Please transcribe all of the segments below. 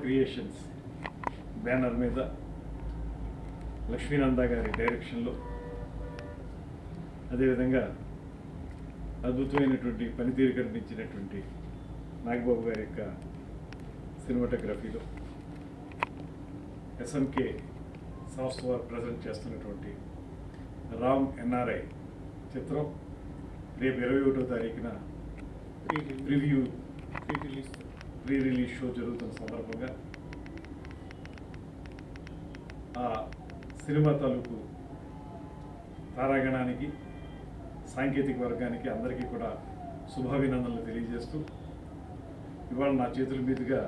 Creations banner మీద లక్ష్మీనంద గారి డైరెక్షన్లో, అదేవిధంగా అద్భుతమైనటువంటి పనితీరు కనిపించినటువంటి నాగబాబు గారి యొక్క సినిమాటోగ్రఫీలో ఎస్ఎంకే సంస్థ వారు ప్రజెంట్ చేస్తున్నటువంటి రామ్ ఎన్ఆర్ఐ చిత్రం రేపు 21వ తారీఖున ప్రీ రిలీజ్ షో జరుగుతున్న సందర్భంగా ఆ సినిమా తాలూకు తారాగణానికి, సాంకేతిక వర్గానికి అందరికీ కూడా శుభాభినందనలు తెలియజేస్తూ, ఇవాళ నా చేతుల మీదుగా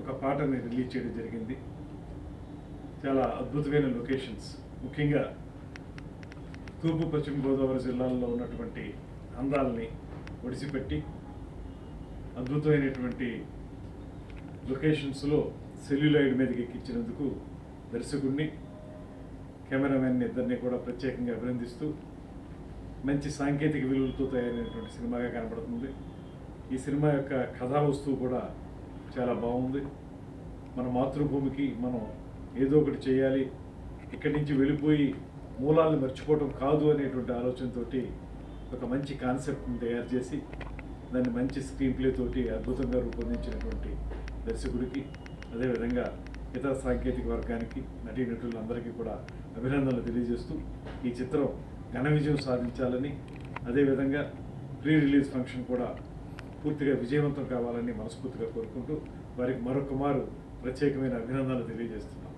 ఒక పాటని రిలీజ్ చేయడం జరిగింది. చాలా అద్భుతమైన లొకేషన్స్, ముఖ్యంగా తూర్పు పశ్చిమ గోదావరి జిల్లాల్లో ఉన్నటువంటి అందాలని ఒడిసిపెట్టి అద్భుతమైనటువంటి లొకేషన్స్లో సెల్యులాయిడ్ మీదకి ఎక్కించినందుకు దర్శకుడిని, కెమెరామెన్ ఇద్దరిని కూడా ప్రత్యేకంగా అభినందిస్తూ, మంచి సాంకేతిక విలువలతో తయారైనటువంటి సినిమాగా కనబడుతుంది. ఈ సినిమా యొక్క కథా వస్తువు కూడా చాలా బాగుంది. మన మాతృభూమికి మనం ఏదో ఒకటి చేయాలి, ఇక్కడి నుంచి వెళ్ళిపోయి మూలాలను మర్చిపోవడం కాదు అనేటువంటి ఆలోచనతో ఒక మంచి కాన్సెప్ట్ని తయారు చేసి దాన్ని మంచి స్క్రీన్ ప్లే తోటి అద్భుతంగా రూపొందించినటువంటి దర్శకుడికి, అదేవిధంగా ఇతర సాంకేతిక వర్గానికి, నటీనటులందరికీ కూడా అభినందనలు తెలియజేస్తూ, ఈ చిత్రం ఘన విజయం సాధించాలని, అదేవిధంగా ప్రీ రిలీజ్ ఫంక్షన్ కూడా పూర్తిగా విజయవంతం కావాలని మనస్ఫూర్తిగా కోరుకుంటూ వారికి మరొక మారు ప్రత్యేకమైన అభినందనలు తెలియజేస్తున్నాం.